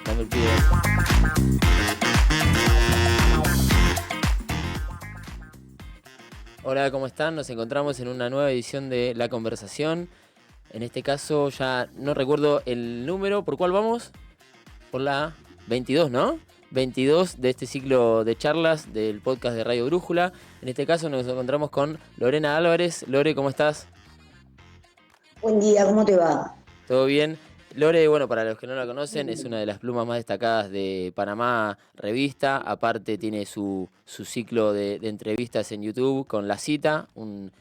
Dame el pie. Hola, ¿cómo están? Nos encontramos en una nueva edición de La Conversación. En este caso ya no recuerdo el número. ¿Por cuál vamos? Por la 22, ¿no? 22 de este ciclo de charlas del podcast de Radio Brújula. En este caso nos encontramos con Lorena Álvarez. Lore, ¿cómo estás? Buen día, ¿cómo te va? ¿Todo bien? Lore, bueno, para los que no la conocen, es una de las plumas más destacadas de Panamá Revista. Aparte tiene su ciclo de entrevistas en YouTube con La Cita, un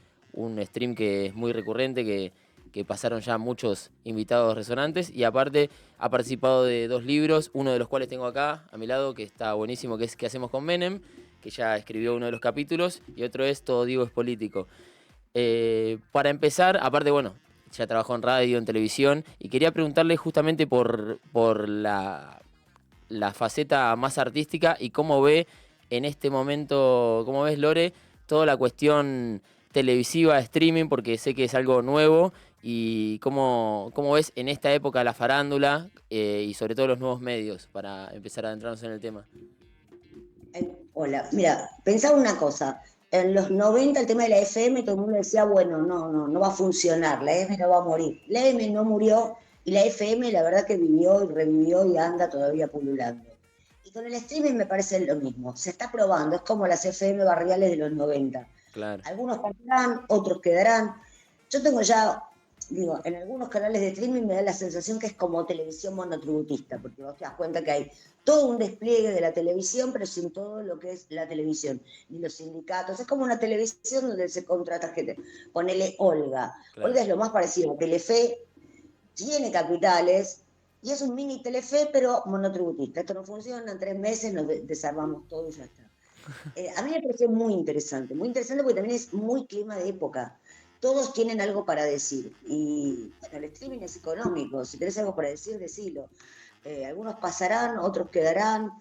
stream que es muy recurrente, que pasaron ya muchos invitados resonantes. Y aparte ha participado de 2 libros, uno de los cuales tengo acá a mi lado, que está buenísimo, que es ¿Qué hacemos con Menem?, que ya escribió uno de los capítulos, y otro es Todo Diego es político. Para empezar, aparte, bueno, ya trabajó en radio, en televisión, y quería preguntarle justamente por la faceta más artística y cómo ve en este momento, cómo ves, Lore, toda la cuestión televisiva, streaming, porque sé que es algo nuevo, y cómo ves en esta época la farándula y sobre todo los nuevos medios, para empezar a adentrarnos en el tema. Hola, mira, pensaba una cosa. En los 90 el tema de la FM, todo el mundo decía, bueno, no va a funcionar, la FM no va a morir. La FM no murió y la FM la verdad que vivió y revivió y anda todavía pululando. Y con el streaming me parece lo mismo, se está probando, es como las FM barriales de los 90. Claro. Algunos pasarán, otros quedarán. Yo tengo ya, digo, en algunos canales de streaming me da la sensación que es como televisión monotributista, porque vos te das cuenta que hay todo un despliegue de la televisión, pero sin todo lo que es la televisión, ni los sindicatos. Es como una televisión donde se contrata gente. Ponele Olga. Claro. Olga es lo más parecido a Telefe, tiene capitales, y es un mini Telefe, pero monotributista. Esto no funciona, en 3 meses nos desarmamos todo y ya está. A mí me pareció muy interesante porque también es muy clima de época. Todos tienen algo para decir. Y bueno, el streaming es económico. Si tenés algo para decir, decilo. Algunos pasarán, otros quedarán.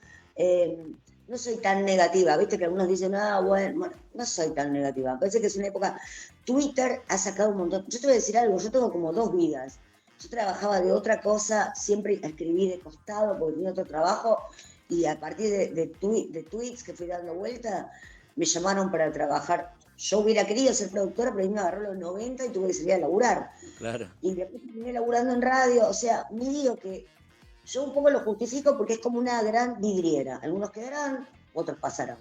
No soy tan negativa. Viste que algunos dicen, bueno, no soy tan negativa. Me parece que es una época. Twitter ha sacado un montón. Yo te voy a decir algo, yo tengo como 2 vidas. Yo trabajaba de otra cosa, siempre escribí de costado porque tenía otro trabajo y a partir de tweets que fui dando vuelta, me llamaron para trabajar. Yo hubiera querido ser productora, pero a mí me agarró los 90 y tuve que salir a laburar. Claro. Y después terminé laburando en radio, o sea, me digo que yo un poco lo justifico porque es como una gran vidriera. Algunos quedarán, otros pasarán.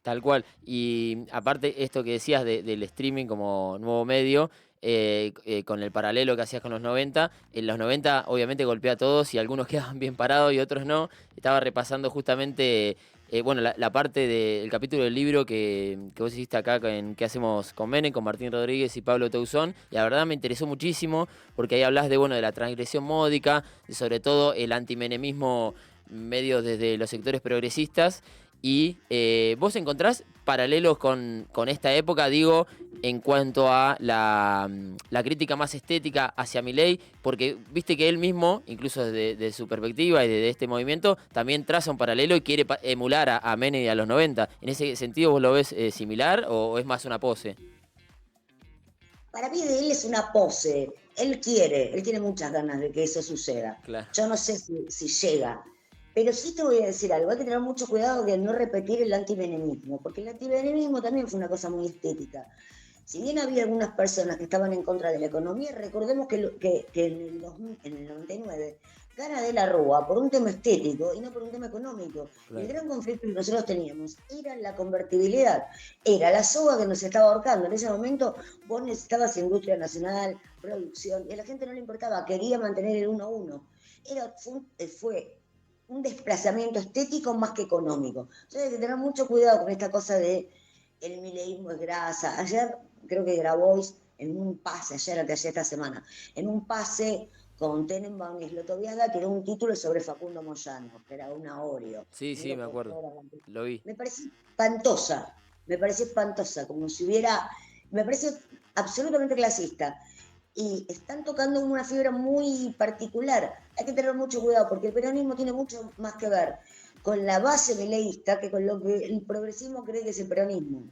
Tal cual. Y aparte, esto que decías del streaming como nuevo medio, con el paralelo que hacías con los 90, en los 90 obviamente golpea a todos y algunos quedaban bien parados y otros no. Estaba repasando justamente, bueno, la parte del capítulo del libro que vos hiciste acá en ¿Qué hacemos con Menem?, con Martín Rodríguez y Pablo Teuzón, y la verdad me interesó muchísimo porque ahí hablas de, bueno, de la transgresión módica, de sobre todo el antimenemismo medio desde los sectores progresistas. Y vos encontrás paralelos con esta época, digo, en cuanto a la crítica más estética hacia Milei, porque viste que él mismo, incluso desde su perspectiva y desde este movimiento, también traza un paralelo y quiere emular a Menem y a los 90. ¿En ese sentido vos lo ves similar o es más una pose? Para mí de él es una pose. Él tiene muchas ganas de que eso suceda. Claro. Yo no sé si llega. Pero sí te voy a decir algo, hay que tener mucho cuidado de no repetir el antivenemismo, porque el antivenemismo también fue una cosa muy estética. Si bien había algunas personas que estaban en contra de la economía, recordemos que en el 99 gana de la Rúa por un tema estético y no por un tema económico. Claro. El gran conflicto que nosotros teníamos era la convertibilidad, era la soga que nos estaba ahorcando. En ese momento vos necesitabas industria nacional, producción, y a la gente no le importaba, quería mantener el 1-1. Fue un desplazamiento estético más que económico. Entonces hay que tener mucho cuidado con esta cosa de el mileísmo es grasa. Ayer creo que Grabois en un pase, ayer esta semana, en un pase con Tenenbaum y Slotoviaga, tiró un título sobre Facundo Moyano, que era una Oreo. Sí, sí, me acuerdo. Lo vi. Me pareció espantosa, como si hubiera, me parece absolutamente clasista. Y están tocando una fibra muy particular. Hay que tener mucho cuidado porque el peronismo tiene mucho más que ver con la base mileísta que con lo que el progresismo cree que es el peronismo.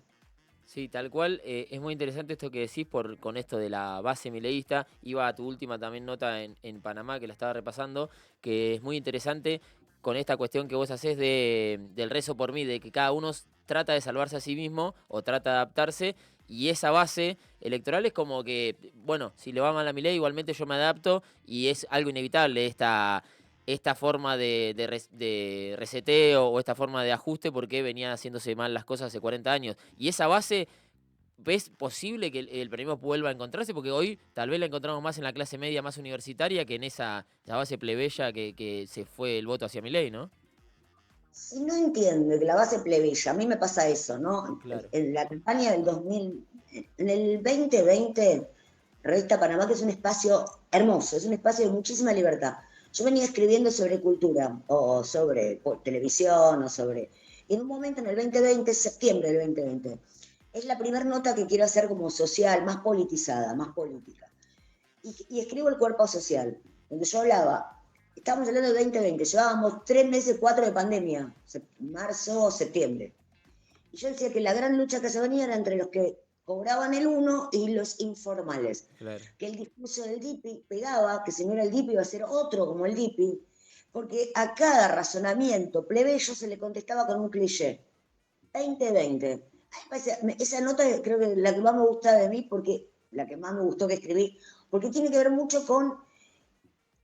Sí, tal cual. Es muy interesante esto que decís con esto de la base mileísta. Iba a tu última también nota en Panamá, que la estaba repasando, que es muy interesante con esta cuestión que vos hacés del rezo por mí, de que cada uno trata de salvarse a sí mismo o trata de adaptarse. Y esa base electoral es como que, bueno, si le va mal a Milei, igualmente yo me adapto y es algo inevitable esta forma de reseteo o esta forma de ajuste porque venían haciéndose mal las cosas hace 40 años. Y esa base, ¿ves posible que el peronismo vuelva a encontrarse? Porque hoy tal vez la encontramos más en la clase media más universitaria que en esa base plebeya que se fue el voto hacia Milei, ¿no? Si no entiende que la base plebeya, a mí me pasa eso, ¿no? Claro. En la campaña del 2000, en el 2020, Revista Panamá, que es un espacio hermoso, es un espacio de muchísima libertad. Yo venía escribiendo sobre cultura, o sobre televisión, o sobre... Y en un momento, en el 2020, septiembre del 2020, es la primera nota que quiero hacer como social, más politizada, más política. Y escribo el cuerpo social, donde yo hablaba, estábamos hablando de 2020, llevábamos 3 meses, 4 de pandemia, marzo, septiembre. Y yo decía que la gran lucha que se venía era entre los que cobraban el uno y los informales. Claro. Que el discurso del DIPI pegaba, que si no era el DIPI iba a ser otro como el DIPI, porque a cada razonamiento plebeyo se le contestaba con un cliché. 2020. Esa nota creo que es la que más me gusta de mí, porque la que más me gustó que escribí, porque tiene que ver mucho con,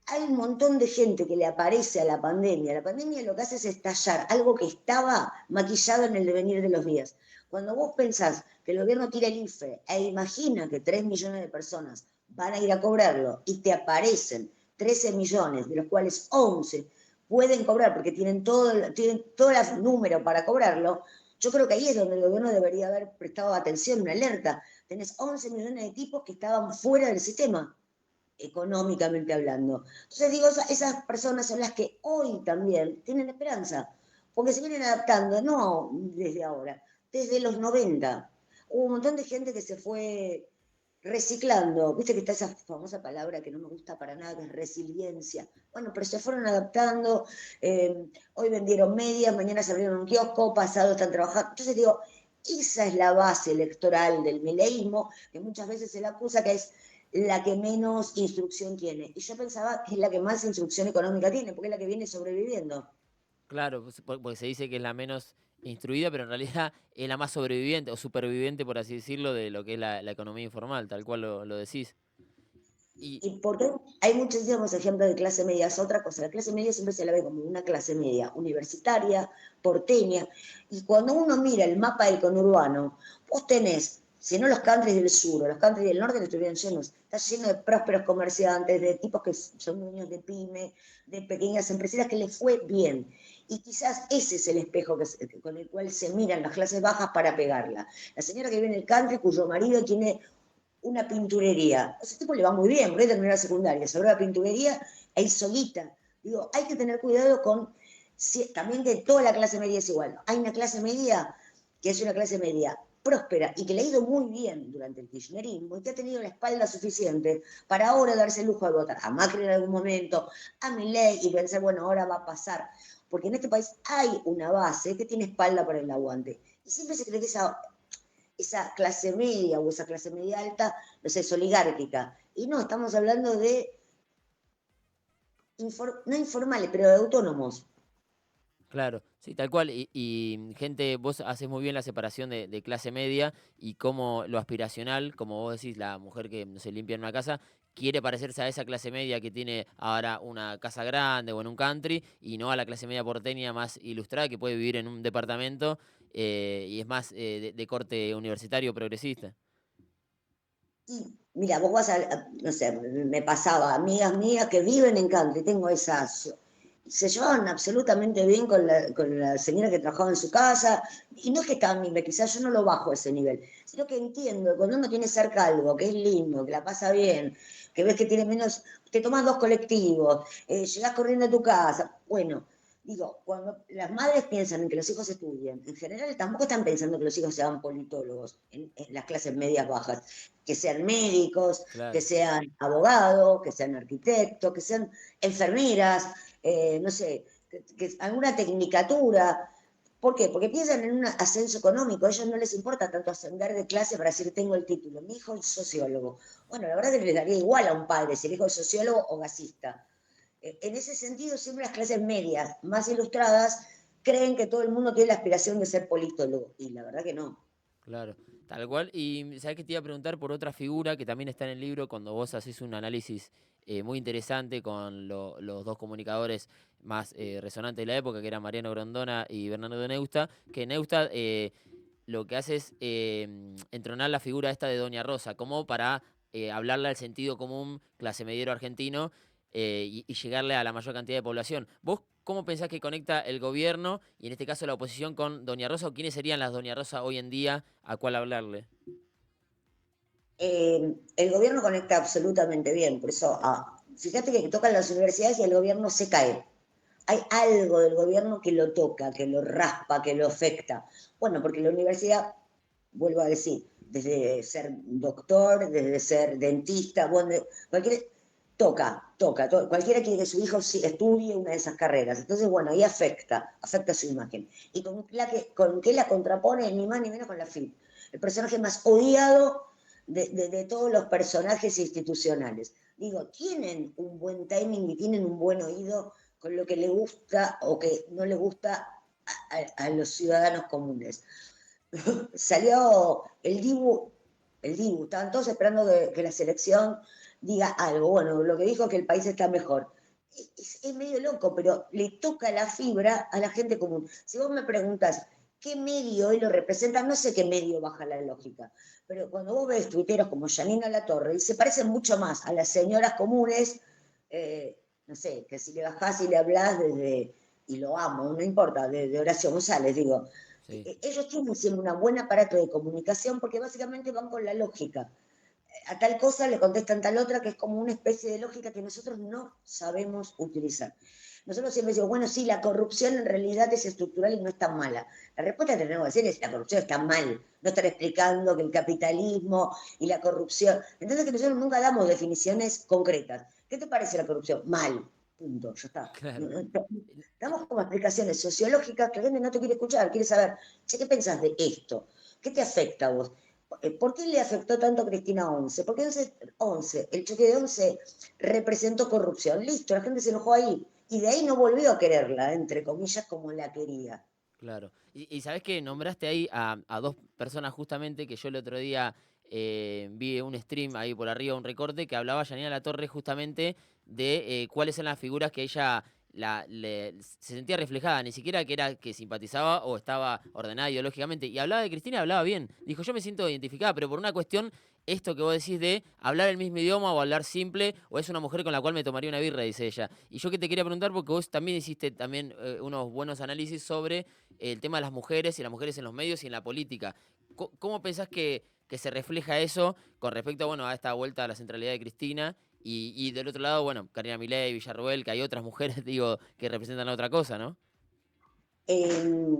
hay un montón de gente que le aparece a la pandemia. La pandemia lo que hace es estallar algo que estaba maquillado en el devenir de los días. Cuando vos pensás que el gobierno tira el IFE e imagina que 3 millones de personas van a ir a cobrarlo y te aparecen 13 millones, de los cuales 11 pueden cobrar porque tienen todos los números para cobrarlo, yo creo que ahí es donde el gobierno debería haber prestado atención, una alerta. Tenés 11 millones de tipos que estaban fuera del sistema, económicamente hablando. Entonces digo, esas personas son las que hoy también tienen esperanza, porque se vienen adaptando, no desde ahora, desde los 90. Hubo un montón de gente que se fue reciclando, viste que está esa famosa palabra que no me gusta para nada, que es resiliencia. Bueno, pero se fueron adaptando, hoy vendieron medias, mañana se abrieron un kiosco, pasado están trabajando. Entonces digo, esa es la base electoral del mileísmo, que muchas veces se le acusa que es la que menos instrucción tiene. Y yo pensaba que es la que más instrucción económica tiene, porque es la que viene sobreviviendo. Claro, pues, porque se dice que es la menos instruida, pero en realidad es la más sobreviviente o superviviente, por así decirlo, de lo que es la economía informal, tal cual lo decís. Y Y porque hay muchísimos ejemplos de clase media, es otra cosa. La clase media siempre se la ve como una clase media universitaria, porteña. Y cuando uno mira el mapa del conurbano, vos tenés, si no los countries del sur o los countries del norte, que estuvieran llenos, está lleno de prósperos comerciantes, de tipos que son dueños de pyme, de pequeñas empresas que les fue bien. Y quizás ese es el espejo con el cual se miran las clases bajas para pegarla. La señora que vive en el country, cuyo marido tiene una pinturería. A ese tipo le va muy bien, porque terminó la secundaria, se abrió la pinturería e hizo guita. Digo, hay que tener cuidado con, también que toda la clase media es igual. Hay una clase media que es una clase media próspera y que le ha ido muy bien durante el kirchnerismo y que ha tenido la espalda suficiente para ahora darse el lujo de votar a Macri en algún momento, a Milei y pensar, bueno, ahora va a pasar. Porque en este país hay una base que tiene espalda para el aguante. Y siempre se cree que esa clase media o esa clase media alta, no sé, es oligárquica. Y no, estamos hablando de, no informales, pero de autónomos. claro, sí, tal cual. Y, gente, vos haces muy bien la separación de clase media y cómo lo aspiracional, como vos decís, la mujer que no se limpia en una casa, quiere parecerse a esa clase media que tiene ahora una casa grande o en un country y no a la clase media porteña más ilustrada que puede vivir en un departamento y es más de corte universitario progresista. Y mira, vos vas no sé, me pasaba, amigas mías que viven en country, tengo esas, se llevaban absolutamente bien con la señora que trabajaba en su casa, y no es que estaban bien, quizás yo no lo bajo a ese nivel, sino que entiendo que cuando uno tiene cerca algo, que es lindo, que la pasa bien, que ves que tiene menos, te tomas 2 colectivos, llegás corriendo a tu casa, bueno, digo, cuando las madres piensan en que los hijos estudien, en general tampoco están pensando que los hijos sean politólogos en las clases medias bajas, que sean médicos, que Claro. sean abogados, que sean arquitectos, que sean enfermeras, no sé, alguna tecnicatura, ¿Por qué? Porque piensan en un ascenso económico, a ellos no les importa tanto ascender de clase para decir tengo el título, mi hijo es sociólogo. Bueno, la verdad que les daría igual a un padre si el hijo es sociólogo o gasista. En ese sentido, siempre las clases medias, más ilustradas, creen que todo el mundo tiene la aspiración de ser politólogo, y la verdad que no. Claro, tal cual. Y sabes que te iba a preguntar por otra figura que también está en el libro cuando vos haces un análisis muy interesante con los dos comunicadores más resonantes de la época, que eran Mariano Grondona y Bernardo Neusta, que Neusta lo que hace es entronar la figura esta de Doña Rosa, como para hablarle al sentido común, clase mediero argentino, y llegarle a la mayor cantidad de población. ¿Vos cómo pensás que conecta el gobierno, y en este caso la oposición, con Doña Rosa, o quiénes serían las Doña Rosa hoy en día a cuál hablarle? El gobierno conecta absolutamente bien, por eso, fíjate que tocan las universidades y el gobierno se cae. Hay algo del gobierno que lo toca, que lo raspa, que lo afecta. Bueno, porque la universidad, vuelvo a decir, desde ser doctor, desde ser dentista, bueno, cualquier, cualquiera quiere que su hijo estudie una de esas carreras. Entonces, bueno, ahí afecta su imagen. ¿Y con qué la contrapone? Ni más ni menos con la FIP. El personaje más odiado de todos los personajes institucionales. Digo, tienen un buen timing y tienen un buen oído con lo que le gusta o que no le gusta a los ciudadanos comunes. Salió el Dibu, estaban todos esperando que la selección diga algo. Bueno, lo que dijo es que el país está mejor. Es medio loco, pero le toca la fibra a la gente común. Si vos me preguntas qué medio hoy lo representa, no sé qué medio baja la lógica, pero cuando vos ves tuiteros como Janina Latorre, y se parecen mucho más a las señoras comunes, no sé, que si le bajás y le hablás y lo amo, no importa, de Horacio González, digo, Sí. ellos tienen siempre un buen aparato de comunicación porque básicamente van con la lógica. A tal cosa le contestan tal otra, que es como una especie de lógica que nosotros no sabemos utilizar. Nosotros siempre decimos, bueno, sí, la corrupción en realidad es estructural y no es tan mala. La respuesta que tenemos que decir es, la corrupción está mal. No estar explicando que el capitalismo y la corrupción. Entonces que nosotros nunca damos definiciones concretas. ¿Qué te parece la corrupción? Mal. Punto, ya está. Claro. Damos como explicaciones sociológicas que la gente no te quiere escuchar, quiere saber, che, ¿qué pensás de esto? ¿Qué te afecta a vos? ¿Por qué le afectó tanto a Cristina Once? Porque el choque de Once representó corrupción. Listo, la gente se enojó ahí. Y de ahí no volvió a quererla, entre comillas, como la quería. Claro. Y sabés que nombraste ahí a dos personas justamente que yo el otro día vi un stream ahí por arriba, un recorte, que hablaba Yanina Latorre justamente de cuáles eran las figuras que ella se sentía reflejada, ni siquiera que era que simpatizaba o estaba ordenada ideológicamente. Y hablaba de Cristina, hablaba bien. Dijo, yo me siento identificada, pero por una cuestión, esto que vos decís de hablar el mismo idioma o hablar simple, o es una mujer con la cual me tomaría una birra, dice ella. Y yo que te quería preguntar, porque vos también hiciste también unos buenos análisis sobre el tema de las mujeres y las mujeres en los medios y en la política. ¿Cómo pensás que se refleja eso con respecto bueno, a esta vuelta a la centralidad de Cristina? Y del otro lado, bueno, Karina Milei, Villarroel, que hay otras mujeres, digo, que representan otra cosa, ¿no? Eh,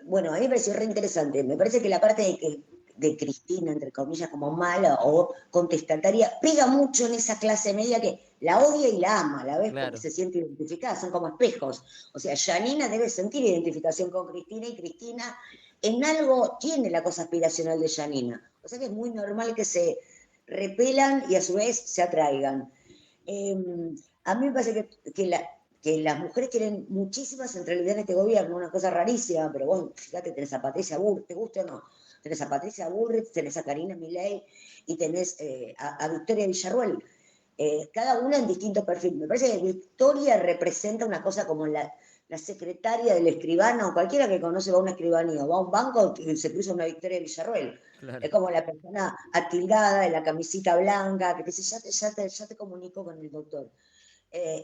bueno, a mí me pareció re interesante. Me parece que la parte de Cristina, entre comillas, como mala o contestataria, pega mucho en esa clase media que la odia y la ama a la vez porque Claro, se siente identificada, son como espejos. O sea, Janina debe sentir identificación con Cristina y Cristina en algo tiene la cosa aspiracional de Janina. O sea que es muy normal que se repelan y a su vez se atraigan. Eh, a mí me parece que las mujeres tienen muchísima centralidad en este gobierno, una cosa rarísima, pero vos, fíjate, tenés a Patricia Bullrich, ¿te gusta o no? Tenés a Patricia Bullrich, tenés a Karina Milei y tenés a Victoria Villarruel. Cada una en distinto perfil. Me parece que Victoria representa una cosa como la secretaria del escribano, cualquiera que conoce va a una escribanía o va a un banco y se cruza una Victoria Villarruel. claro. Es como la persona atildada de la camisita blanca, que te dice, ya te comunico con el doctor.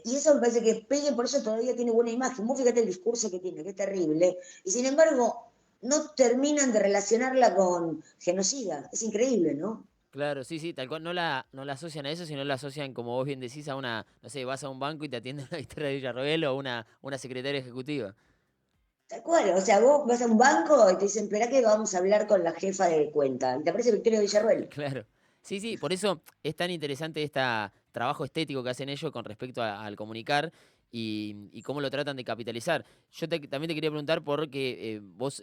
Y eso me parece que Pelle por eso todavía tiene buena imagen. Vos fíjate el discurso que tiene, que es terrible. Y sin embargo, no terminan de relacionarla con genocida. Es increíble, ¿no? Claro, sí, sí, tal cual. No la asocian a eso, sino la asocian, como vos bien decís, a una, no sé, vas a un banco y te atiende una historia de Villarroel o una secretaria ejecutiva. Tal cual. O sea, vos vas a un banco y te dicen, espera que vamos a hablar con la jefa de cuenta. ¿Y te aparece Victoria Villarruel? Claro. Sí, sí, por eso es tan interesante este trabajo estético que hacen ellos con respecto al comunicar. y cómo lo tratan de capitalizar. También te quería preguntar porque vos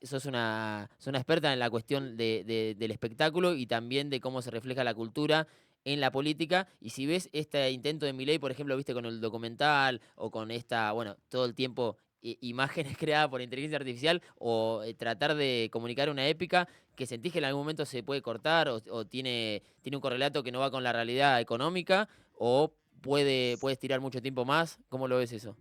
sos una experta en la cuestión del espectáculo y también de cómo se refleja la cultura en la política. Y si ves este intento de Milei, por ejemplo, viste con el documental o con esta, bueno, todo el tiempo imágenes creadas por inteligencia artificial o tratar de comunicar una épica que sentís que en algún momento se puede cortar o tiene un correlato que no va con la realidad económica o puede estirar mucho tiempo más. ¿Cómo lo ves eso?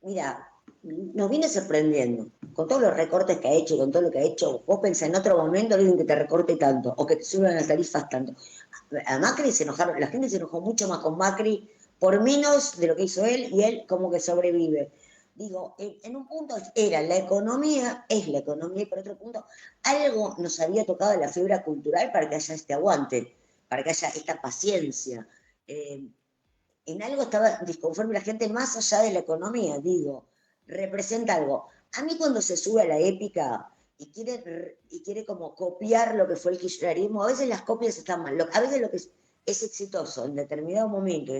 Mira, nos viene sorprendiendo. Con todos los recortes que ha hecho, con todo lo que ha hecho, vos pensás en otro momento alguien que te recorte tanto o que te suban las tarifas tanto. A Macri se enojaron, la gente se enojó mucho más con Macri por menos de lo que hizo él y él como que sobrevive. Digo, en un punto era la economía, es la economía, y por otro punto, algo nos había tocado la fibra cultural para que haya este aguante, para que haya esta paciencia. Eh, en algo estaba disconforme la gente más allá de la economía, digo, representa algo. A mí cuando se sube a la épica y quiere como copiar lo que fue el kirchnerismo, a veces las copias están mal, a veces lo que es exitoso en determinado momento,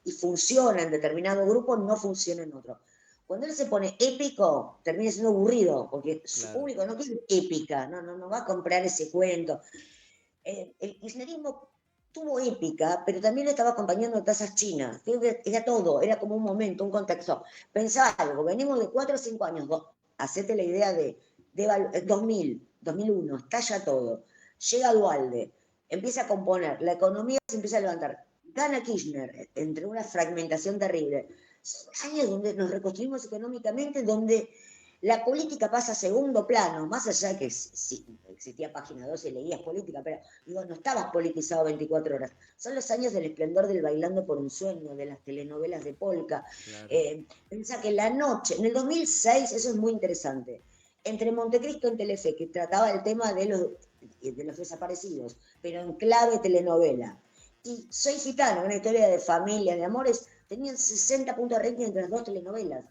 y funciona en determinado grupo, no funciona en otro. Cuando él se pone épico, termina siendo aburrido, porque su Claro. público no quiere épica, no va a comprar ese cuento. El kirchnerismo tuvo épica, pero también le estaba acompañando tasas chinas. Era todo, era como un momento, un contexto. Pensá algo, venimos de 4 o 5 años, hacete la idea de 2000, 2001, estalla todo. Llega Dualde, empieza a componer, la economía se empieza a levantar. Gana Kirchner, entre una fragmentación terrible. Son años donde nos reconstruimos económicamente, donde la política pasa a segundo plano, más allá de que sí, existía Página 12 y leías política, pero digo, no estabas politizado 24 horas. Son los años del esplendor del Bailando por un Sueño, de las telenovelas de Polka. Claro. Pensá que la noche, en el 2006, eso es muy interesante, entre Montecristo en Telefe, que trataba el tema de los desaparecidos, pero en clave telenovela, y Soy Gitano, una historia de familia, de amores, tenían 60 puntos de rating entre las dos telenovelas.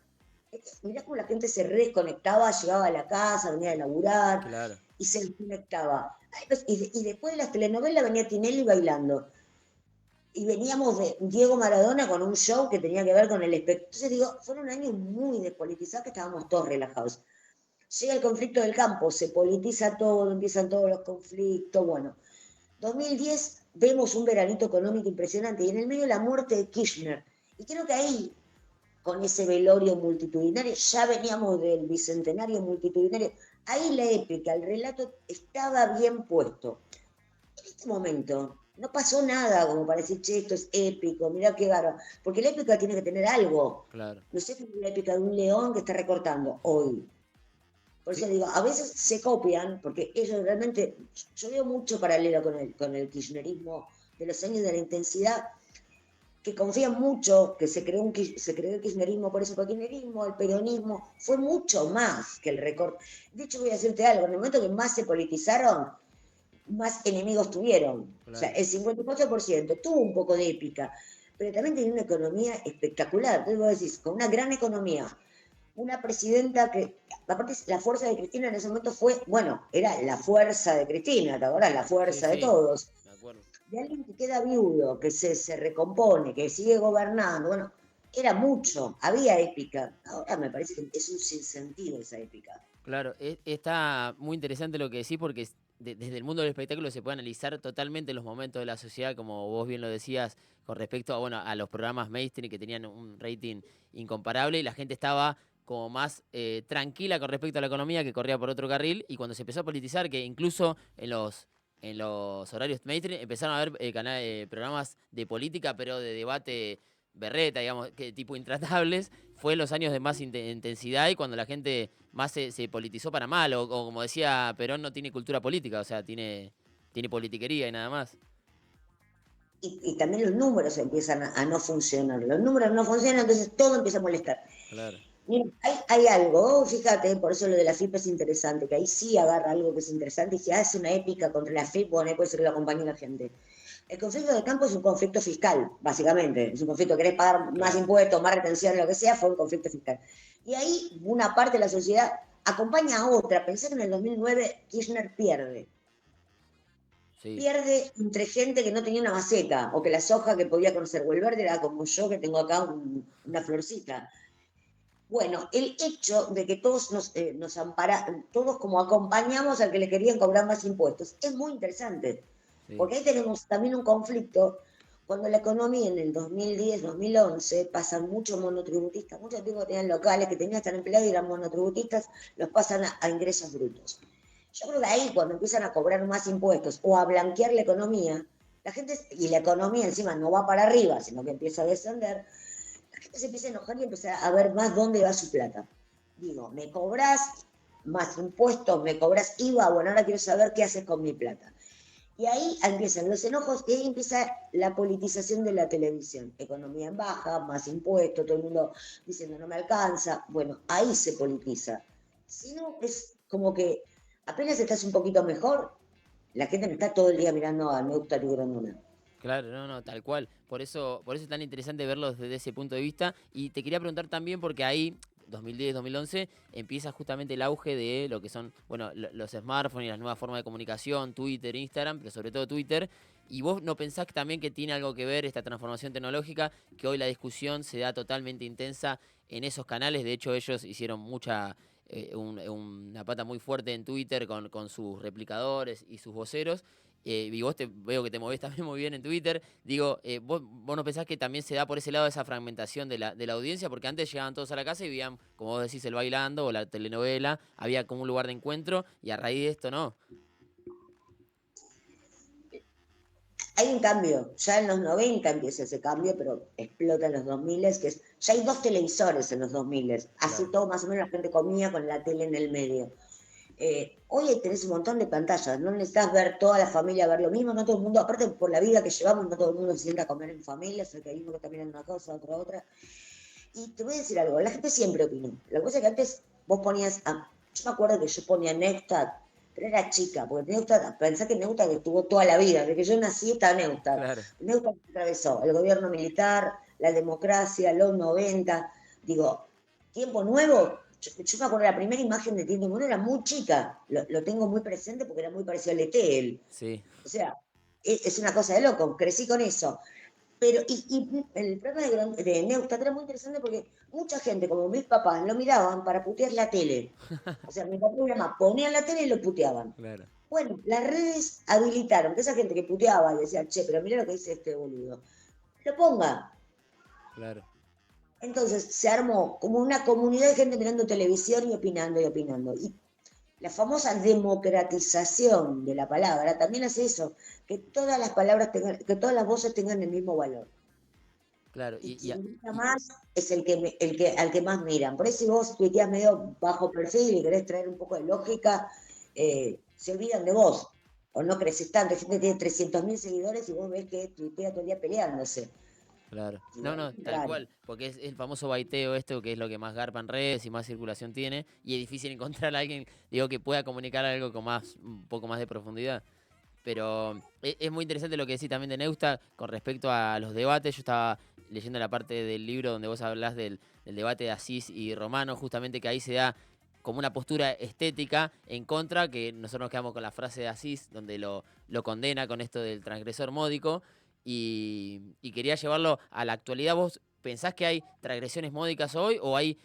Mirá cómo la gente se reconectaba, llegaba a la casa, venía a laburar Claro. y se desconectaba. Y después de las telenovelas venía Tinelli bailando. Y veníamos de Diego Maradona con un show que tenía que ver con el espectáculo. Entonces digo, fueron años muy despolitizados que estábamos todos relajados. Llega el conflicto del campo, se politiza todo, empiezan todos los conflictos. Bueno, 2010 vemos un veranito económico impresionante y en el medio la muerte de Kirchner. Y creo que ahí con ese velorio multitudinario, ya veníamos del bicentenario multitudinario, ahí la épica, el relato estaba bien puesto. En este momento no pasó nada como para decir, che, esto es épico, mirá qué bárbaro, porque la épica tiene que tener algo. Claro. No sé qué es la épica de un león que está recortando hoy. Por eso Sí. digo, a veces se copian, porque ellos realmente, yo veo mucho paralelo con el kirchnerismo de los años de la intensidad, que confían mucho, que se creó el kirchnerismo, por eso fue el kirchnerismo, el peronismo, fue mucho más que el recorte. De hecho, voy a decirte algo, en el momento que más se politizaron, más enemigos tuvieron. O sea, Claro. el 54% tuvo un poco de épica, pero también tenía una economía espectacular. Entonces vos decís, con una gran economía, una presidenta que, aparte la fuerza de Cristina en ese momento fue, bueno, era la fuerza de Cristina, ¿te acordás? La Sí, fuerza de sí, todos, me acuerdo. de alguien que queda viudo, que se recompone, que sigue gobernando, bueno, era mucho, había épica. Ahora me parece que es un sinsentido esa épica. Claro, está muy interesante lo que decís porque desde el mundo del espectáculo se puede analizar totalmente los momentos de la sociedad, como vos bien lo decías, con respecto a, bueno, a los programas mainstream que tenían un rating incomparable y la gente estaba como más tranquila con respecto a la economía que corría por otro carril y cuando se empezó a politizar, que incluso en los horarios mainstream empezaron a haber programas de política, pero de debate berreta, digamos, que tipo intratables, fue en los años de más intensidad y cuando la gente más se politizó para mal, o como decía Perón, no tiene cultura política, o sea, tiene politiquería y nada más. Y también los números empiezan a no funcionar. Los números no funcionan, entonces todo empieza a molestar. Claro. Mira, hay algo, fíjate, por eso lo de la FIP es interesante, que ahí sí agarra algo que es interesante y se hace una épica contra la FIP, bueno, ahí puede ser que lo acompañe la gente. El conflicto de campo es un conflicto fiscal, básicamente. Es un conflicto, querés pagar más Claro. impuestos, más retención, lo que sea, fue un conflicto fiscal. Y ahí una parte de la sociedad acompaña a otra. Pensé que en el 2009 Kirchner pierde. Sí, pierde entre gente que no tenía una maceta, o que la soja que podía conservar el verde era como yo que tengo acá una florcita. Bueno, el hecho de que todos nos todos como acompañamos al que le querían cobrar más impuestos, es muy interesante, sí, porque ahí tenemos también un conflicto cuando la economía en el 2010, 2011 pasan muchos monotributistas, muchos tipos que tenían locales que tenían que estar empleados y eran monotributistas, los pasan a ingresos brutos. Yo creo que ahí cuando empiezan a cobrar más impuestos o a blanquear la economía, la gente, y la economía encima no va para arriba, sino que empieza a descender, la gente se empieza a enojar y empieza a ver más dónde va su plata. Digo, me cobras más impuestos, me cobras IVA, bueno, ahora quiero saber qué haces con mi plata. Y ahí empiezan los enojos y ahí empieza la politización de la televisión. Economía en baja, más impuestos, todo el mundo diciendo no me alcanza. Bueno, ahí se politiza. Si no, es como que apenas estás un poquito mejor, la gente no está todo el día mirando a Neusta y Grondona. claro, no, no, tal cual. Por eso es tan interesante verlo desde ese punto de vista. Y te quería preguntar también, porque ahí, 2010, 2011, empieza justamente el auge de lo que son, bueno, los smartphones y las nuevas formas de comunicación, Twitter, Instagram, pero sobre todo Twitter. ¿Y vos no pensás que también que tiene algo que ver esta transformación tecnológica, que hoy la discusión se da totalmente intensa en esos canales? De hecho, ellos hicieron una pata muy fuerte en Twitter con sus replicadores y sus voceros. Y vos veo que te movés también muy bien en Twitter. Digo, vos no pensás que también se da por ese lado esa fragmentación de la audiencia, porque antes llegaban todos a la casa y veían, como vos decís, el bailando o la telenovela, había como un lugar de encuentro, y a raíz de esto no. Hay un cambio, ya en los 90 empieza ese cambio, pero explota en los 2000, que es, ya hay dos televisores en los 2000, así Claro. todo más o menos la gente comía con la tele en el medio. Hoy tenés un montón de pantallas, no necesitas ver toda la familia ver lo mismo, no todo el mundo, aparte por la vida que llevamos, no todo el mundo se sienta a comer en familia, o sea que hay uno que está mirando una cosa, otra. Y te voy a decir algo, la gente siempre opinó. La cosa es que antes vos ponías, yo me acuerdo que yo ponía Neustadt, pero era chica, porque Neustadt, pensá que Neustadt estuvo toda la vida, desde que yo nací está Neustadt. Claro. Neustadt atravesó el gobierno militar, la democracia, los 90, digo, tiempo nuevo. Yo me acuerdo la primera imagen de Tiempo Nuevo era muy chica, lo tengo muy presente porque era muy parecido al ET, él. Sí, O sea, es una cosa de loco, crecí con eso. Pero, y el programa de Neustadt era muy interesante porque mucha gente, como mis papás, lo miraban para putear la tele. O sea, mi papá y mi mamá ponían la tele y lo puteaban. claro, Bueno, las redes habilitaron que esa gente que puteaba y decía, che, pero mira lo que dice este boludo, lo ponga. claro. Entonces se armó como una comunidad de gente mirando televisión y opinando y opinando. Y la famosa democratización de la palabra también hace eso, que todas las palabras tengan, que todas las voces tengan el mismo valor. Claro, Y quien grita y- más es al que más miran. Por eso si vos tuiteás medio bajo perfil y querés traer un poco de lógica, se olvidan de vos. O no creces tanto. Hay gente que tiene 300.000 seguidores y vos ves que tuitea todo el día peleándose. claro. No, Digo, no, es tal raro. cual, porque es el famoso baiteo esto, que es lo que más garpa en redes y más circulación tiene, y es difícil encontrar a alguien, digo, que pueda comunicar algo con más, un poco más de profundidad. Pero es muy interesante lo que decís también de Neusta con respecto a los debates. Yo estaba leyendo la parte del libro donde vos hablás del debate de Asís y Romano, justamente que ahí se da como una postura estética en contra, que nosotros nos quedamos con la frase de Asís, donde lo condena con esto del transgresor módico, y quería llevarlo a la actualidad. ¿Vos pensás que hay transgresiones módicas hoy o hay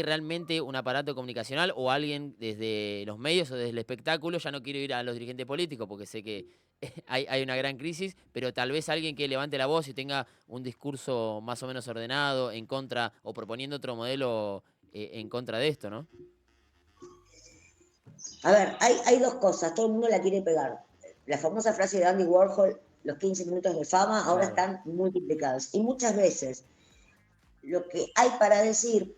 realmente un aparato comunicacional o alguien desde los medios o desde el espectáculo? Ya no quiero ir a los dirigentes políticos porque sé que hay una gran crisis, pero tal vez alguien que levante la voz y tenga un discurso más o menos ordenado en contra o proponiendo otro modelo en contra de esto, ¿no? A ver, hay dos cosas. Todo el mundo la quiere pegar. La famosa frase de Andy Warhol, los 15 minutos de fama, ahora Claro, están multiplicados. Y muchas veces lo que hay para decir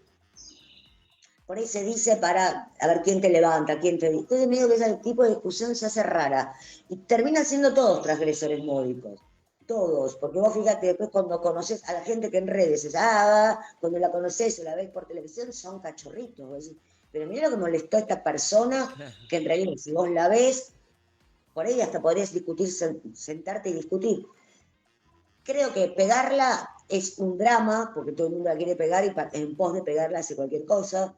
por ahí se dice para a ver quién te levanta, quién te... Entonces medio que ese tipo de discusión se hace rara. Y terminan siendo todos transgresores módicos. Todos. Porque vos fíjate, después cuando conoces a la gente que en redes es, cuando la conoces o la ves por televisión, son cachorritos. Vos decís, pero mira lo que molestó a esta persona, claro, que en realidad si vos la ves, por ahí hasta podrías discutir, sentarte y discutir. Creo que pegarla es un drama, porque todo el mundo la quiere pegar y en pos de pegarla hace cualquier cosa.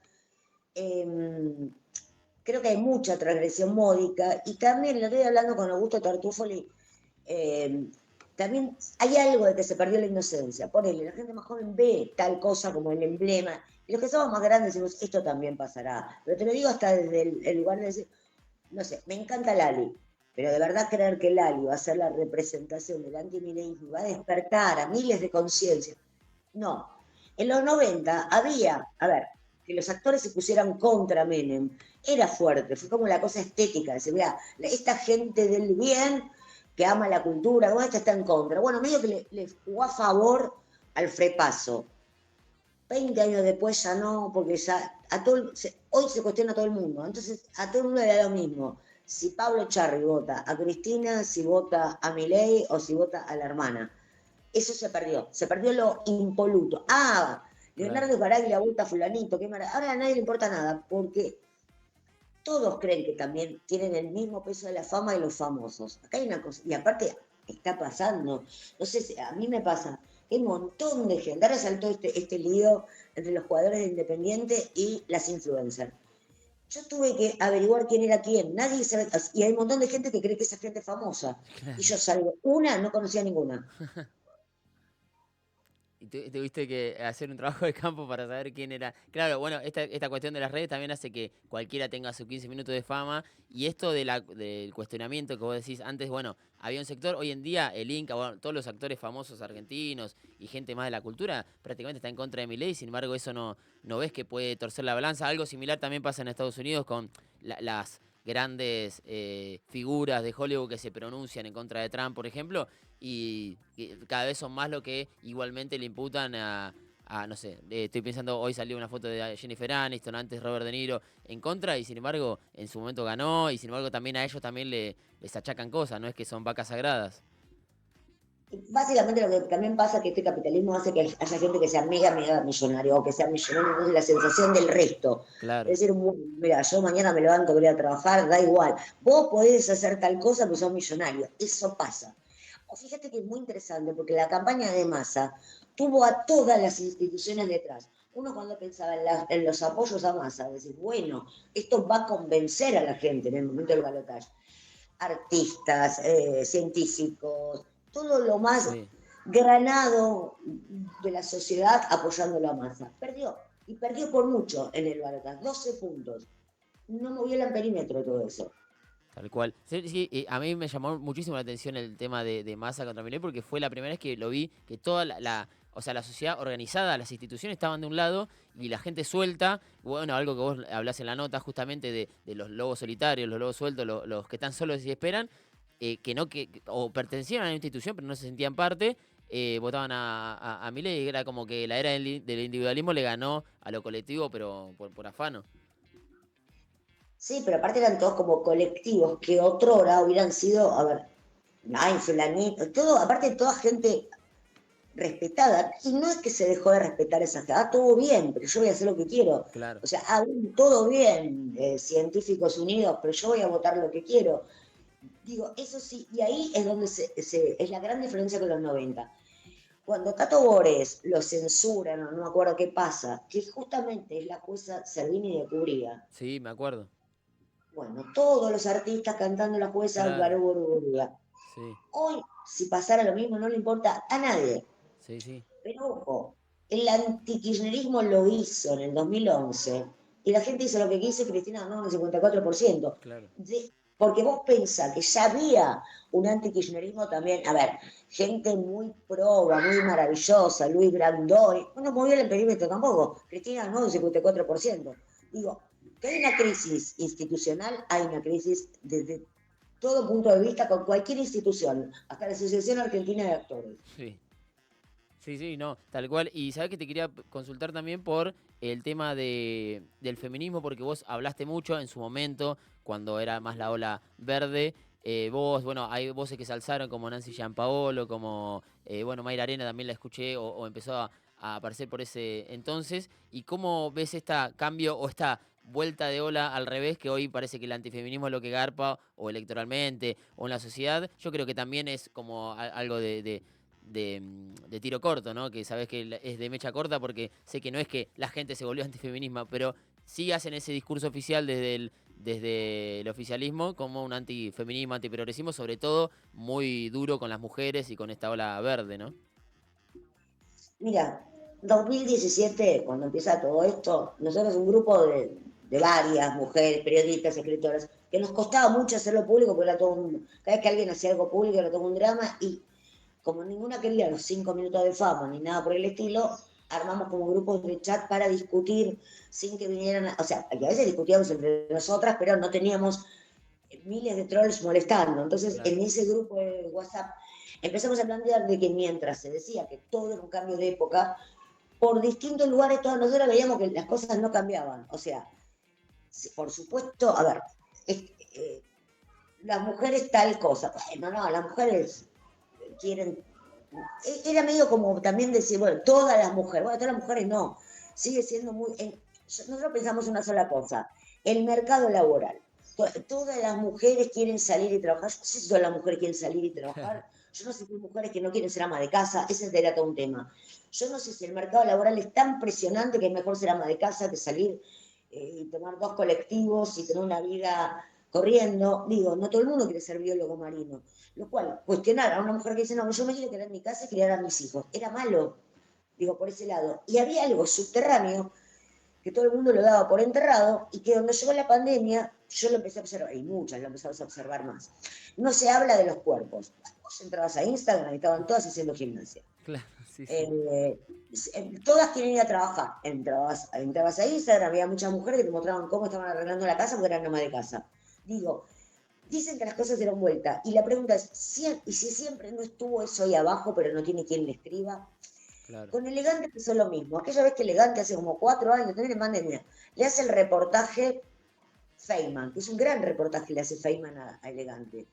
Eh, creo que hay mucha transgresión módica, y también lo estoy hablando con Augusto Tartufoli, eh, también hay algo de que se perdió la inocencia. Ponele, la gente más joven ve tal cosa como el emblema, y los que somos más grandes decimos, esto también pasará. Pero te lo digo hasta desde el lugar de decir, no sé, me encanta Lali, pero de verdad creer que Lali va a ser la representación del antimilenismo y va a despertar a miles de conciencias. No. En los 90 había, a ver, que los actores se pusieran contra Menem, era fuerte, fue como la cosa estética, decir, mira, esta gente del bien que ama la cultura, ¿cómo esta está en contra? Bueno, medio que le jugó a favor al frepaso. 20 años después ya no, porque ya hoy se cuestiona a todo el mundo, entonces a todo el mundo le da lo mismo. Si Pablo Charri vota a Cristina, si vota a Milei o si vota a la hermana. Eso se perdió lo impoluto. Ah, Claro. Leonardo Baraglia vota a fulanito, qué maravilla. Ahora a nadie le importa nada, porque todos creen que también tienen el mismo peso de la fama y los famosos. Acá hay una cosa, y aparte está pasando, no sé, a mí me pasa, hay un montón de gente, ahora saltó este lío entre los jugadores de Independiente y las influencers. Yo tuve que averiguar quién era quién, nadie sabe, y hay un montón de gente que cree que esa gente es famosa, y yo salvo una, no conocía ninguna. Y tuviste que hacer un trabajo de campo para saber quién era. Claro, bueno, esta cuestión de las redes también hace que cualquiera tenga sus 15 minutos de fama. Y esto del cuestionamiento que vos decís antes, bueno, había un sector, hoy en día el Inca, bueno, todos los actores famosos argentinos y gente más de la cultura prácticamente está en contra de Milei. Sin embargo, eso no ves que puede torcer la balanza. Algo similar también pasa en Estados Unidos con las grandes figuras de Hollywood que se pronuncian en contra de Trump, por ejemplo, y cada vez son más lo que igualmente le imputan no sé, estoy pensando, hoy salió una foto de Jennifer Aniston, antes Robert De Niro, en contra, y sin embargo, en su momento ganó, y sin embargo también a ellos también les achacan cosas, no es que son vacas sagradas. Básicamente lo que también pasa es que este capitalismo hace que haya gente que sea mega millonario o que sea millonario, entonces la sensación del resto. Claro, Es decir, mira, yo mañana me levanto, voy a trabajar, da igual. Vos podés hacer tal cosa, pero sos millonario. Eso pasa. O fíjate que es muy interesante porque la campaña de Massa tuvo a todas las instituciones detrás. Uno cuando pensaba en los apoyos a Massa, decir, bueno, esto va a convencer a la gente en el momento del balotaje. Artistas, científicos, todo lo más sí. granado de la sociedad apoyando la masa. Perdió, y perdió por mucho en el balotaje, 12 puntos. No movió el amperímetro todo eso. Tal cual. Sí, sí, a mí me llamó muchísimo la atención el tema de Massa contra Milei porque fue la primera vez que lo vi, que toda o sea, la sociedad organizada, las instituciones estaban de un lado y la gente suelta, bueno, algo que vos hablás en la nota justamente de los lobos solitarios, los lobos sueltos, los que están solos y esperan, que no, o pertenecían a una institución pero no se sentían parte, votaban a Milei, y era como que la era del individualismo le ganó a lo colectivo pero por afano. Sí, pero aparte eran todos como colectivos que otrora hubieran sido, a ver, ay, fulanito, todo, aparte toda gente respetada. Y no es que se dejó de respetar esa gente, todo bien, pero yo voy a hacer lo que quiero. Claro. O sea, todo bien, científicos unidos, pero yo voy a votar lo que quiero. Digo, eso sí, y ahí es donde es la gran diferencia con los 90. Cuando Tato Bores lo censuran, o no me acuerdo qué pasa, que justamente es la jueza Servini de Cubría. Sí, me acuerdo. Bueno, todos los artistas cantando la jueza Claro. Cubría. Sí, Hoy, si pasara lo mismo, no le importa a nadie. sí, sí. Pero ojo, el antikirchnerismo lo hizo en el 2011 y la gente hizo lo que quiso y Cristina ganó un 54%. Claro. Porque vos pensás que ya había un antikirchnerismo también, a ver, gente muy proba, muy maravillosa, Luis Grandoy, no movió el perímetro tampoco, Cristina ganó un 54%. Digo, que hay una crisis institucional, hay una crisis desde todo punto de vista con cualquier institución, hasta la Asociación Argentina de Actores. Sí. Sí, sí, no, tal cual. Y sabes que te quería consultar también por el tema del feminismo, porque vos hablaste mucho en su momento, cuando era más la ola verde. Vos, bueno, hay voces que se alzaron como Nancy Giampaolo, como, bueno, Mayra Arena también la escuché o empezó a aparecer por ese entonces. ¿Y cómo ves este cambio o esta vuelta de ola al revés, que hoy parece que el antifeminismo es lo que garpa o electoralmente o en la sociedad? Yo creo que también es como algo de tiro corto, ¿no? Que sabes que es de mecha corta porque sé que no es que la gente se volvió antifeminismo, pero sí hacen ese discurso oficial desde el oficialismo como un antifeminismo, antiprogresismo, sobre todo muy duro con las mujeres y con esta ola verde, ¿no? Mira, 2017, cuando empieza todo esto, nosotros un grupo de varias mujeres, periodistas, escritoras, que nos costaba mucho hacerlo público, porque era todo cada vez que alguien hacía algo público era todo un drama, y como ninguna quería los 5 minutos de fama ni nada por el estilo, armamos como grupos de chat para discutir sin que vinieran, o sea, que a veces discutíamos entre nosotras, pero no teníamos miles de trolls molestando. Entonces, Claro. en ese grupo de WhatsApp empezamos a plantear de que mientras se decía que todo era un cambio de época, por distintos lugares todas nosotros veíamos que las cosas no cambiaban. O sea, por supuesto, a ver, es, eh, las mujeres tal cosa. Bueno, no, las mujeres quieren. Era medio como también decir, bueno, todas las mujeres, bueno, todas las mujeres no, sigue siendo muy. Nosotros pensamos una sola cosa: el mercado laboral. Todas las mujeres quieren salir y trabajar. Yo no sé si todas las mujeres quieren salir y trabajar. Yo no sé si hay mujeres que no quieren ser ama de casa. Ese sería todo un tema. Yo no sé si el mercado laboral es tan presionante que es mejor ser ama de casa que salir y tomar 2 colectivos y tener una vida corriendo. Digo, no todo el mundo quiere ser biólogo marino. Lo cual, cuestionar a una mujer que dice, no, yo me quiero quedar en mi casa y criar a mis hijos. Era malo, digo, por ese lado. Y había algo subterráneo que todo el mundo lo daba por enterrado y que cuando llegó la pandemia, yo lo empecé a observar, y muchas lo empezamos a observar más. No se habla de los cuerpos. Vos entrabas a Instagram y estaban todas haciendo gimnasia. Claro, sí, sí. Eh, Todas quieren ir a trabajar. Entrabas a Instagram, había muchas mujeres que te mostraban cómo estaban arreglando la casa porque eran amas de casa. Digo, dicen que las cosas dieron vuelta. Y la pregunta es, ¿y si siempre no estuvo eso ahí abajo, pero no tiene quien le escriba? Claro. Con Elegante pasó lo mismo. Aquella vez que Elegante hace como 4 años, también en pandemia, le hace el reportaje Feynman, que es un gran reportaje, le hace Feynman a Elegante.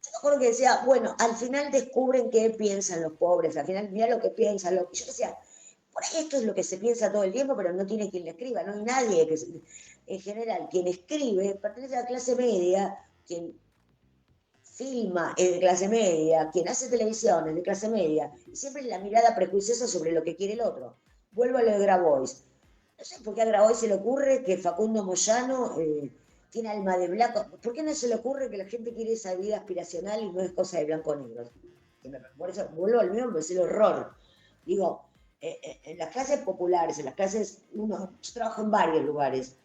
Yo me acuerdo que decía, bueno, al final descubren qué piensan los pobres, al final mira lo que piensan. Yo decía, por ahí esto es lo que se piensa todo el tiempo, pero no tiene quien le escriba, no hay nadie que, en general, quien escribe pertenece a la clase media, quien filma es de clase media, quien hace televisión es de clase media, y siempre la mirada prejuiciosa sobre lo que quiere el otro. Vuelvo a lo de Grabois. No sé por qué a Grabois se le ocurre que Facundo Moyano tiene alma de blanco. ¿Por qué no se le ocurre que la gente quiere esa vida aspiracional y no es cosa de blanco-negro? Por eso vuelvo al mismo, me parece el horror. Digo, en las clases populares, en las clases, yo trabajo en varios lugares,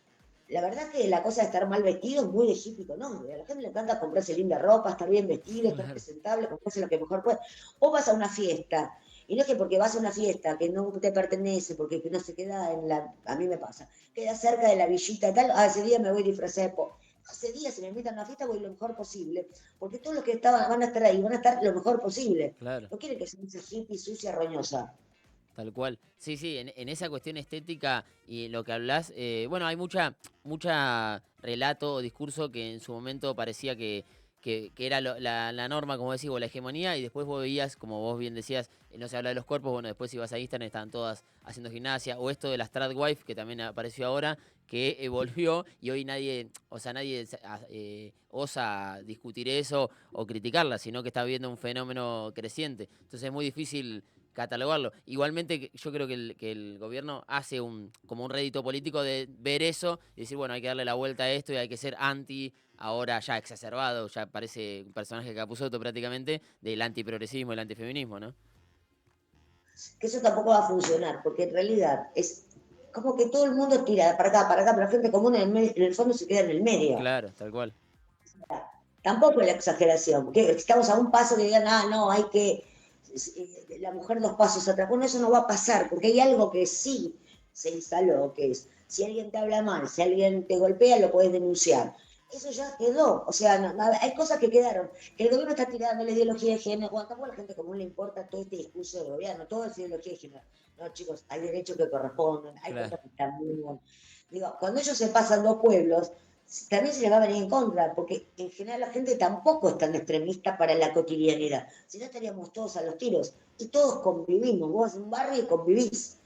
la verdad que la cosa de estar mal vestido es muy de hippie, ¿no? A la gente le encanta comprarse linda ropa, estar bien vestido, estar Claro. presentable, comprarse lo que mejor puede. O vas a una fiesta, y no es que porque vas a una fiesta que no te pertenece, porque no se queda en la. A mí me pasa, queda cerca de la villita y tal, ese día me voy disfrazada de pop. Ese día, si me invitan a una fiesta, voy lo mejor posible, porque todos los que van a estar ahí van a estar lo mejor posible. Claro. No quieren que sea esa hippie sucia, roñosa. Tal cual. Sí, sí, en esa cuestión estética y lo que hablas, bueno, hay mucha relato o discurso que en su momento parecía que era la norma, como decís vos, la hegemonía, y después vos veías, como vos bien decías, no se habla de los cuerpos, bueno, después ibas a Instagram, estaban todas haciendo gimnasia, o esto de la Stradwife, que también apareció ahora, que volvió y hoy nadie, o sea, nadie osa discutir eso o criticarla, sino que está viendo un fenómeno creciente. Entonces es muy difícil catalogarlo. Igualmente yo creo que el gobierno hace como un rédito político de ver eso y decir, bueno, hay que darle la vuelta a esto y hay que ser anti, ahora ya exacerbado, ya parece un personaje Capusotto prácticamente, del antiprogresismo, el antifeminismo, ¿no? Que eso tampoco va a funcionar, porque en realidad es como que todo el mundo tira para acá, pero la gente común en el fondo se queda en el medio. Claro, tal cual. Tampoco es la exageración, que estamos a un paso que digan, no, hay que, la mujer 2 pasos atrás. Bueno, eso no va a pasar, porque hay algo que sí se instaló, que es, si alguien te habla mal, si alguien te golpea, lo puedes denunciar. Eso ya quedó, o sea, hay cosas que quedaron, que el gobierno está tirando la ideología de género, bueno, tampoco a la gente común le importa todo este discurso del gobierno, todo es ideología de género. No, chicos, hay derechos que corresponden, hay Claro. cosas que están bien. Digo, cuando ellos se pasan 2 pueblos, también se les va a venir en contra, porque en general la gente tampoco es tan extremista para la cotidianidad. Si no estaríamos todos a los tiros. Y todos convivimos. Vos vas a un barrio y convivís. Sí.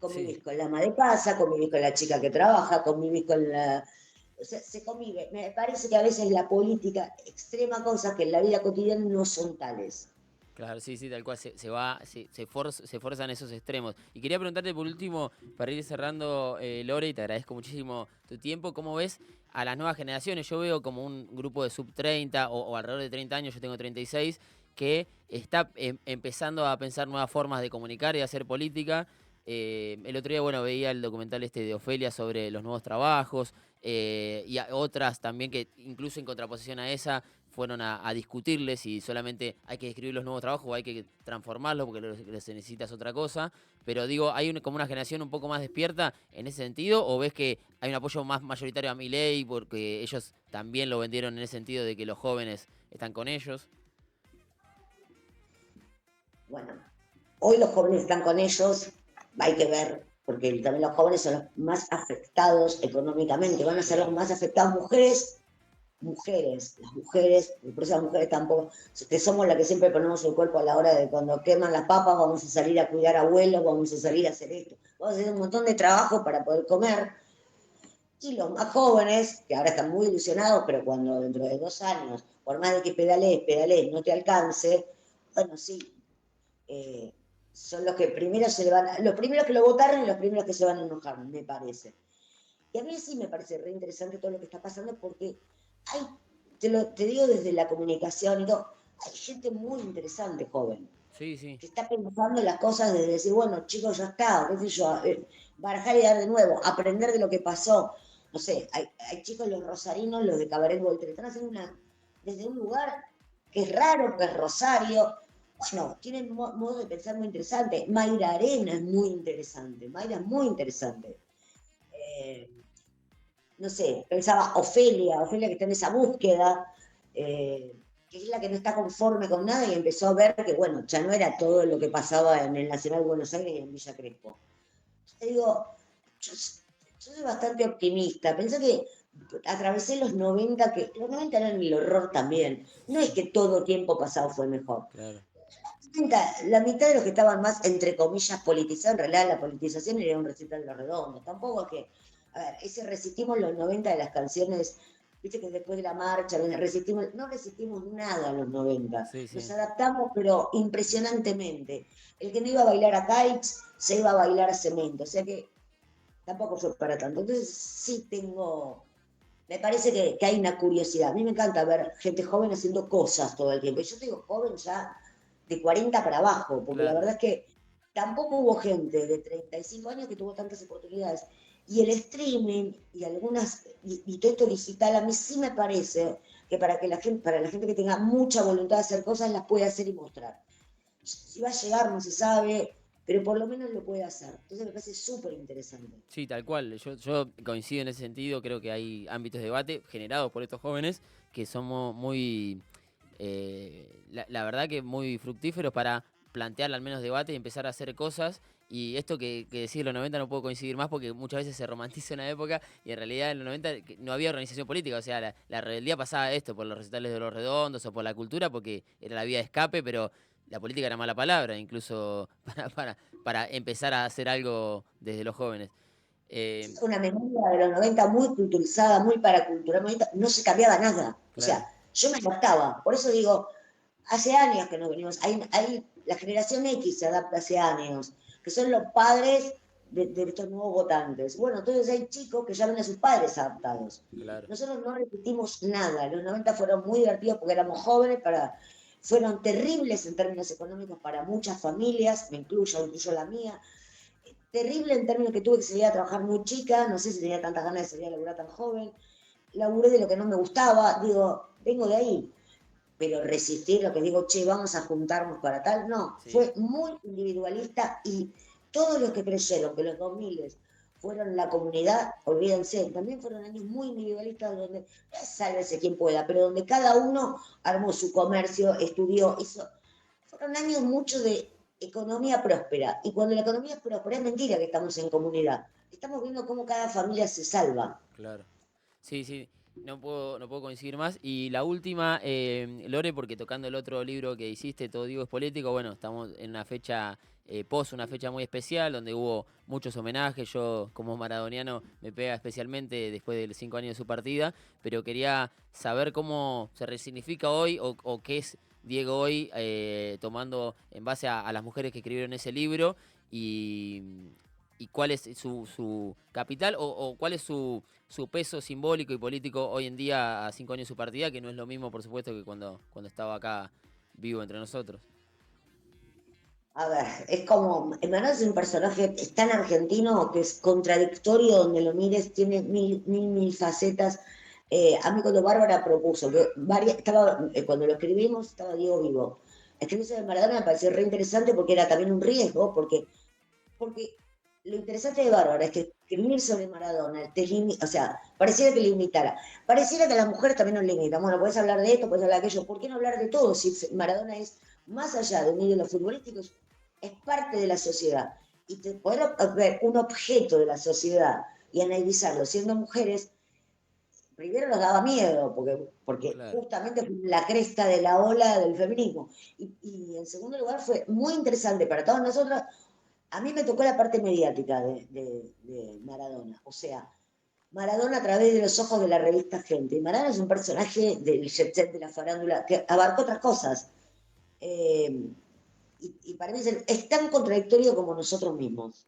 Convivís con la ama de casa, convivís con la chica que trabaja, convivís con la. O sea, se convive. Me parece que a veces la política extrema cosas que en la vida cotidiana no son tales. Claro, sí, sí, tal cual, se forzan esos extremos. Y quería preguntarte por último, para ir cerrando, Lore, y te agradezco muchísimo tu tiempo, ¿cómo ves a las nuevas generaciones. Yo veo como un grupo de sub 30 o alrededor de 30 años, yo tengo 36, que está empezando a pensar nuevas formas de comunicar y de hacer política. El otro día, bueno, veía el documental este de Ofelia sobre los nuevos trabajos, y otras también que incluso en contraposición a esa fueron a discutirles si solamente hay que escribir los nuevos trabajos o hay que transformarlos porque lo que se necesita es otra cosa. Pero digo, ¿hay como una generación un poco más despierta en ese sentido? ¿O ves que hay un apoyo más mayoritario a Milei porque ellos también lo vendieron en ese sentido de que los jóvenes están con ellos? Bueno, hoy los jóvenes están con ellos, hay que ver, porque también los jóvenes son los más afectados económicamente, van a ser los Claro. más afectados mujeres, las mujeres, por eso las mujeres tampoco, que somos las que siempre ponemos el cuerpo a la hora de cuando queman las papas, vamos a salir a cuidar abuelos, vamos a salir a hacer esto, vamos a hacer un montón de trabajo para poder comer. Y los más jóvenes, que ahora están muy ilusionados, pero cuando dentro de 2 años, por más de que pedalees, no te alcance, bueno, sí, eh, son los que primero se le van, los primeros que lo votaron y los primeros que se van a enojar, me parece. Y a mí sí me parece re interesante todo lo que está pasando porque hay, te digo desde la comunicación y todo, hay gente muy interesante, joven, Sí, sí. que está pensando en las cosas de decir, bueno, chicos, ya está, qué sé yo, barajar y dar de nuevo, aprender de lo que pasó. No sé, hay chicos, los rosarinos, los de Cabaret Voltaire, están haciendo desde un lugar que es raro, que es Rosario. Bueno, tienen modo de pensar muy interesante. Mayra Arena es muy interesante. Mayra es muy interesante. Eh, no sé, pensaba Ofelia que está en esa búsqueda, que es la que no está conforme con nada y empezó a ver que, bueno, ya no era todo lo que pasaba en el Nacional de Buenos Aires y en Villa Crespo. Yo digo, yo, yo soy bastante optimista. Pensé que atravesé los 90, que los 90 eran el horror también. No es que todo tiempo pasado fue mejor. Claro. La mitad de los que estaban más, entre comillas, politizados, en realidad la politización era un recital de los redondos. Tampoco es que, a ver, ese resistimos los 90 de las canciones, viste que después de la marcha, no resistimos nada en los 90. Sí, Nos sí. adaptamos, pero impresionantemente. El que no iba a bailar a kites, se iba a bailar a cemento. O sea que tampoco fue para tanto. Entonces sí me parece que hay una curiosidad. A mí me encanta ver gente joven haciendo cosas todo el tiempo. Y yo te digo joven ya de 40 para abajo, porque la Claro. verdad es que tampoco hubo gente de 35 años que tuvo tantas oportunidades. Y el streaming y todo esto digital, a mí sí me parece que para la gente que tenga mucha voluntad de hacer cosas, las puede hacer y mostrar. Si va a llegar, no se sabe, pero por lo menos lo puede hacer. Entonces me parece súper interesante. Sí, tal cual. Yo coincido en ese sentido. Creo que hay ámbitos de debate generados por estos jóvenes que somos muy, la verdad que muy fructíferos para plantear al menos debate y empezar a hacer cosas. Y esto que decís de los 90 no puedo coincidir más porque muchas veces se romantiza una época y en realidad en los 90 no había organización política. O sea, la rebeldía pasaba esto por los recitales de los redondos o por la cultura porque era la vía de escape, pero la política era mala palabra, incluso para empezar a hacer algo desde los jóvenes. Eh, Una memoria de los 90 muy culturizada, muy paracultural, no se cambiaba nada. O claro, sea, yo me adaptaba. Por eso digo, hace años que no venimos. La generación X se adapta hace años, que son los padres de estos nuevos votantes. Bueno, entonces hay chicos que ya ven a sus padres adaptados. claro. Nosotros no repetimos nada. Los 90 fueron muy divertidos porque éramos jóvenes, fueron terribles en términos económicos para muchas familias, incluyo la mía, terrible en términos que tuve que salir a trabajar muy chica, no sé si tenía tantas ganas de salir a laburar tan joven, laburé de lo que no me gustaba, digo, vengo de ahí, pero resistir lo que digo, che, vamos a juntarnos para tal, no, Sí, fue muy individualista y todos los que creyeron que los 2000 fueron la comunidad, olvídense, también fueron años muy individualistas donde, sálvese quien pueda, pero donde cada uno armó su comercio, estudió, hizo, fueron años mucho de economía próspera. Y cuando la economía es próspera, es mentira que estamos en comunidad. Estamos viendo cómo cada familia se salva. claro. Sí, sí, no puedo coincidir más. Y la última, Lore, porque tocando el otro libro que hiciste, Todo Digo es Político, bueno, estamos en una fecha, una fecha muy especial, donde hubo muchos homenajes. Yo, como maradoniano, me pega especialmente después de los 5 años de su partida, pero quería saber cómo se resignifica hoy o qué es Diego hoy, tomando en base a las mujeres que escribieron ese libro y, y cuál es su capital o cuál es su peso simbólico y político hoy en día a 5 años de su partida, que no es lo mismo, por supuesto, que cuando estaba acá vivo entre nosotros. A ver, es como, Maradona es un personaje tan argentino que es contradictorio donde lo mires, tiene mil facetas. A mí cuando Bárbara propuso, que cuando lo escribimos estaba Diego vivo, escribirse de Maradona me pareció re interesante porque era también un riesgo, porque lo interesante de Bárbara es que escribir sobre Maradona o sea, pareciera que limitara. Pareciera que las mujeres también nos limitan. Bueno, puedes hablar de esto, puedes hablar de aquello. ¿Por qué no hablar de todo? Si Maradona es, más allá de un ídolo futbolístico, es parte de la sociedad. Y poder ver un objeto de la sociedad y analizarlo siendo mujeres, primero nos daba miedo, porque Claro. justamente fue la cresta de la ola del feminismo. Y en segundo lugar fue muy interesante para todos nosotros. A mí me tocó la parte mediática de Maradona, o sea, Maradona a través de los ojos de la revista Gente. Y Maradona es un personaje del jet set, de la farándula, que abarcó otras cosas. Eh, y para mí es tan contradictorio como nosotros mismos.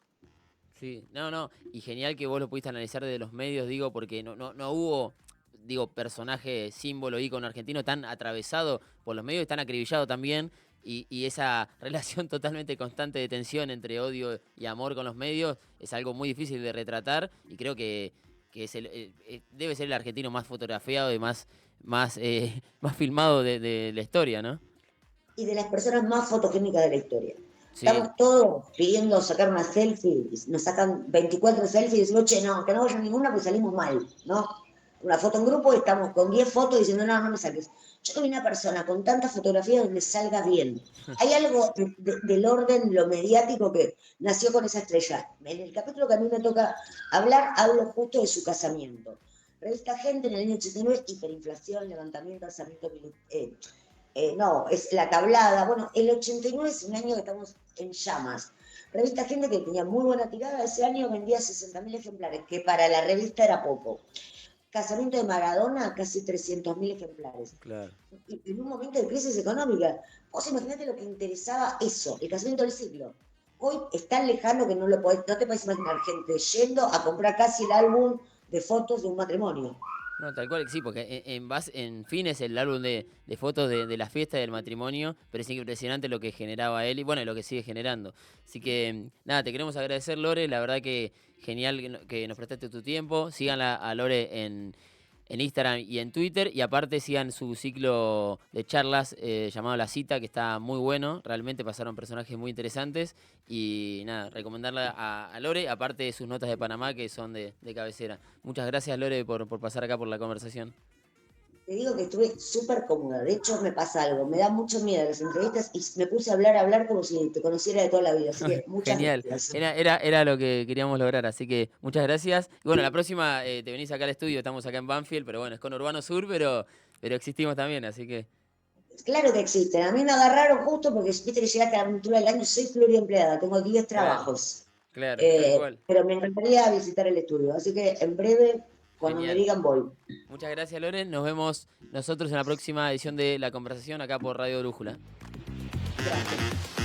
Sí, no, y genial que vos lo pudiste analizar desde los medios, digo, porque no hubo, digo, personaje, símbolo, ícono argentino tan atravesado por los medios y tan acribillado también, y esa relación totalmente constante de tensión entre odio y amor con los medios es algo muy difícil de retratar, y creo que es debe ser el argentino más fotografiado y más filmado de la historia, ¿no? Y de las personas más fotogénicas de la historia. Sí, Estamos todos pidiendo sacar una selfie, nos sacan 24 selfies y decimos, che, no, que no vaya ninguna porque salimos mal, ¿no? Una foto en grupo y estamos con 10 fotos diciendo, no, no me saques. Yo no vi una persona con tantas fotografías donde salga bien. Hay algo del orden, lo mediático que nació con esa estrella. En el capítulo que a mí me toca hablar, hablo justo de su casamiento. Revista Gente en el año 89, hiperinflación, levantamiento, alzamiento, no, es la tablada. Bueno, el 89 es un año que estamos en llamas. Revista Gente que tenía muy buena tirada, ese año vendía 60.000 ejemplares, que para la revista era poco. Casamiento de Maradona, casi 300.000 ejemplares. claro. Y en un momento de crisis económica, vos imaginate lo que interesaba eso, el casamiento del siglo. Hoy es tan lejano que no te puedes imaginar gente yendo a comprar casi el álbum de fotos de un matrimonio. No, tal cual, sí, porque en fin es el álbum de fotos de la fiesta y del matrimonio, pero es impresionante lo que generaba él y bueno, lo que sigue generando. Así que nada, te queremos agradecer, Lore, la verdad que genial que nos prestaste tu tiempo. Sigan a Lore en Instagram y en Twitter y aparte sigan su ciclo de charlas llamado La Cita, que está muy bueno, realmente pasaron personajes muy interesantes y nada, recomendarla a Lore, aparte de sus notas de Panamá que son de cabecera. Muchas gracias, Lore, por pasar acá por la conversación. Te digo que estuve súper cómoda. De hecho, me pasa algo. Me da mucho miedo las entrevistas y me puse a hablar como si te conociera de toda la vida. Así que muchas Genial, gracias. era lo que queríamos lograr, así que muchas gracias. Y bueno, la próxima te venís acá al estudio, estamos acá en Banfield, pero bueno, es con Urbano Sur, pero existimos también, así que Claro que existen. A mí me agarraron justo porque viste que llegaste a la altura del año, soy pluriempleada, tengo 10 claro, trabajos. claro, tal cual. Pero me encantaría visitar el estudio. Así que en breve, cuando me Genial. digan, voy. Muchas gracias, Loren. Nos vemos nosotros en la próxima edición de La Conversación acá por Radio Brújula. Gracias.